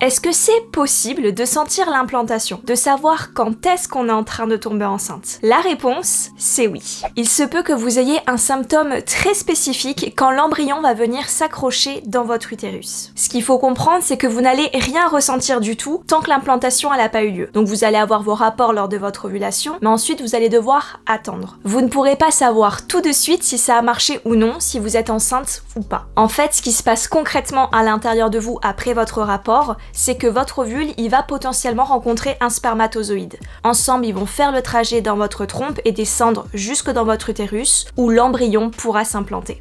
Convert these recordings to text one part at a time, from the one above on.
Est-ce que c'est possible de sentir l'implantation, de savoir quand est-ce qu'on est en train de tomber enceinte? La réponse, c'est oui. Il se peut que vous ayez un symptôme très spécifique quand l'embryon va venir s'accrocher dans votre utérus. Ce qu'il faut comprendre, c'est que vous n'allez rien ressentir du tout tant que l'implantation n'a pas eu lieu. Donc vous allez avoir vos rapports lors de votre ovulation, mais ensuite vous allez devoir attendre. Vous ne pourrez pas savoir tout de suite si ça a marché ou non, si vous êtes enceinte ou pas. En fait, ce qui se passe concrètement à l'intérieur de vous après votre rapport, c'est que votre ovule, il va potentiellement rencontrer un spermatozoïde. Ensemble, ils vont faire le trajet dans votre trompe et descendre jusque dans votre utérus, où l'embryon pourra s'implanter.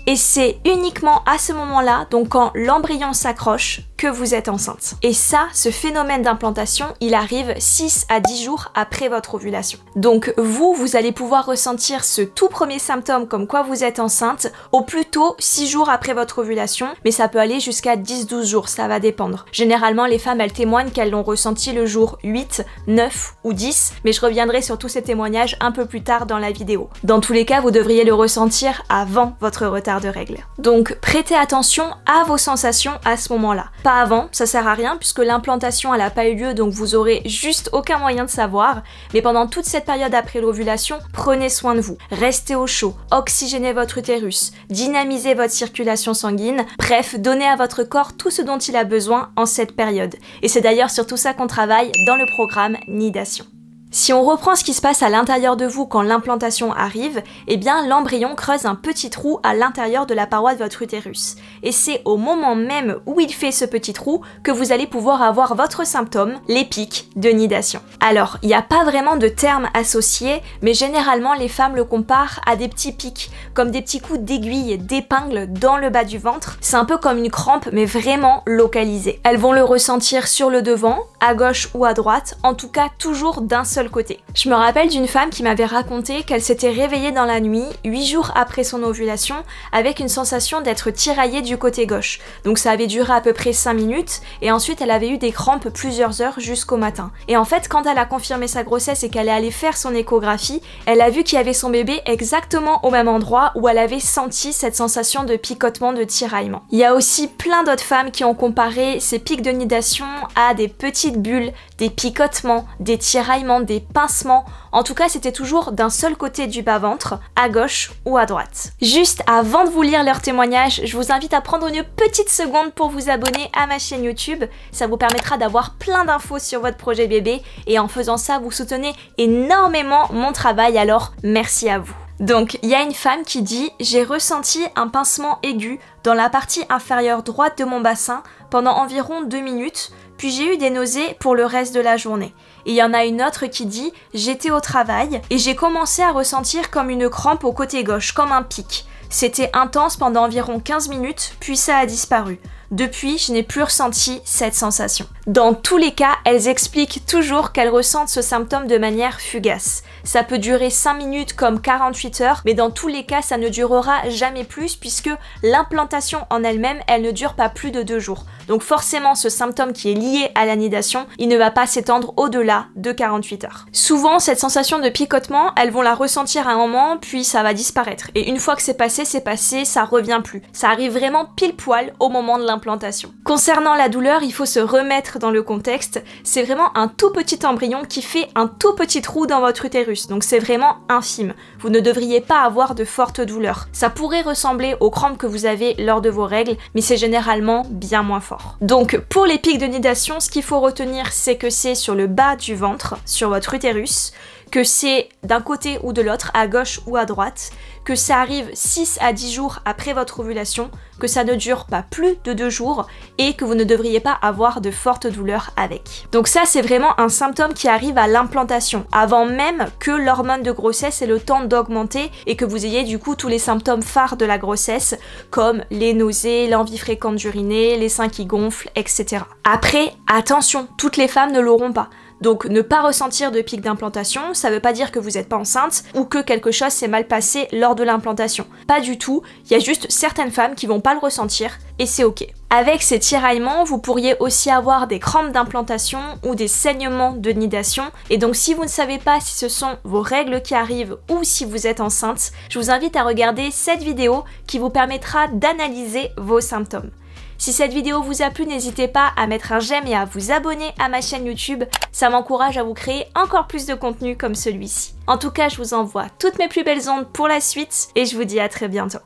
Et c'est uniquement à ce moment-là, donc quand l'embryon s'accroche, que vous êtes enceinte. Et ça, ce phénomène d'implantation, il arrive 6 à 10 jours après votre ovulation. Donc vous allez pouvoir ressentir ce tout premier symptôme comme quoi vous êtes enceinte au plus tôt 6 jours après votre ovulation, mais ça peut aller jusqu'à 10-12 jours, ça va dépendre. Généralement, les femmes, elles témoignent qu'elles l'ont ressenti le jour 8, 9 ou 10, mais je reviendrai sur tous ces témoignages un peu plus tard dans la vidéo. Dans tous les cas, vous devriez le ressentir avant votre retard de règles. Donc prêtez attention à vos sensations à ce moment-là. Pas avant, ça sert à rien puisque l'implantation elle a pas eu lieu, donc vous aurez juste aucun moyen de savoir, mais pendant toute cette période après l'ovulation, prenez soin de vous, restez au chaud, oxygénez votre utérus, dynamisez votre circulation sanguine, bref, donnez à votre corps tout ce dont il a besoin en cette période. Et c'est d'ailleurs sur tout ça qu'on travaille dans le programme Nidation. Si on reprend ce qui se passe à l'intérieur de vous quand l'implantation arrive, eh bien l'embryon creuse un petit trou à l'intérieur de la paroi de votre utérus. Et c'est au moment même où il fait ce petit trou que vous allez pouvoir avoir votre symptôme, les pics de nidation. Alors, il n'y a pas vraiment de terme associé, mais généralement les femmes le comparent à des petits pics, comme des petits coups d'aiguille, d'épingle dans le bas du ventre. C'est un peu comme une crampe, mais vraiment localisée. Elles vont le ressentir sur le devant, à gauche ou à droite, en tout cas toujours d'un seul côté. Je me rappelle d'une femme qui m'avait raconté qu'elle s'était réveillée dans la nuit, 8 jours après son ovulation, avec une sensation d'être tiraillée du côté gauche. Donc ça avait duré à peu près 5 minutes, et ensuite elle avait eu des crampes plusieurs heures jusqu'au matin. Et en fait, quand elle a confirmé sa grossesse et qu'elle est allée faire son échographie, elle a vu qu'il y avait son bébé exactement au même endroit où elle avait senti cette sensation de picotement, de tiraillement. Il y a aussi plein d'autres femmes qui ont comparé ces pics de nidation à des petites bulles, des picotements, des tiraillements, des pincements. En tout cas, c'était toujours d'un seul côté du bas-ventre, à gauche ou à droite. Juste avant de vous lire leurs témoignages, je vous invite à prendre une petite seconde pour vous abonner à ma chaîne YouTube. Ça vous permettra d'avoir plein d'infos sur votre projet bébé et en faisant ça, vous soutenez énormément mon travail, alors merci à vous. Donc, il y a une femme qui dit « J'ai ressenti un pincement aigu dans la partie inférieure droite de mon bassin pendant environ 2 minutes, puis j'ai eu des nausées pour le reste de la journée. » Et il y en a une autre qui dit « J'étais au travail et j'ai commencé à ressentir comme une crampe au côté gauche, comme un pic. C'était intense pendant environ 15 minutes, puis ça a disparu. Depuis, je n'ai plus ressenti cette sensation. » Dans tous les cas, elles expliquent toujours qu'elles ressentent ce symptôme de manière fugace. Ça peut durer 5 minutes comme 48 heures, mais dans tous les cas, ça ne durera jamais plus puisque l'implantation en elle-même, elle ne dure pas plus de 2 jours. Donc forcément, ce symptôme qui est lié à la nidation, il ne va pas s'étendre au-delà de 48 heures. Souvent, cette sensation de picotement, elles vont la ressentir à un moment, puis ça va disparaître. Et une fois que c'est passé, ça revient plus. Ça arrive vraiment pile poil au moment de l'implantation. Concernant la douleur, il faut se remettre dans le contexte. C'est vraiment un tout petit embryon qui fait un tout petit trou dans votre utérus. Donc c'est vraiment infime. Vous ne devriez pas avoir de fortes douleurs. Ça pourrait ressembler aux crampes que vous avez lors de vos règles, mais c'est généralement bien moins fort. Donc pour les pics de nidation, ce qu'il faut retenir, c'est que c'est sur le bas du ventre, sur votre utérus, que c'est d'un côté ou de l'autre, à gauche ou à droite, que ça arrive 6 à 10 jours après votre ovulation, que ça ne dure pas plus de 2 jours et que vous ne devriez pas avoir de fortes douleurs avec. Donc ça, c'est vraiment un symptôme qui arrive à l'implantation, avant même que l'hormone de grossesse ait le temps d'augmenter et que vous ayez du coup tous les symptômes phares de la grossesse, comme les nausées, l'envie fréquente d'uriner, les seins qui gonflent, etc. Après, attention, toutes les femmes ne l'auront pas. Donc ne pas ressentir de pic d'implantation, ça veut pas dire que vous n'êtes pas enceinte ou que quelque chose s'est mal passé lors de l'implantation. Pas du tout, il y a juste certaines femmes qui vont pas le ressentir et c'est ok. Avec ces tiraillements, vous pourriez aussi avoir des crampes d'implantation ou des saignements de nidation. Et donc si vous ne savez pas si ce sont vos règles qui arrivent ou si vous êtes enceinte, je vous invite à regarder cette vidéo qui vous permettra d'analyser vos symptômes. Si cette vidéo vous a plu, n'hésitez pas à mettre un j'aime et à vous abonner à ma chaîne YouTube, ça m'encourage à vous créer encore plus de contenu comme celui-ci. En tout cas, je vous envoie toutes mes plus belles ondes pour la suite et je vous dis à très bientôt.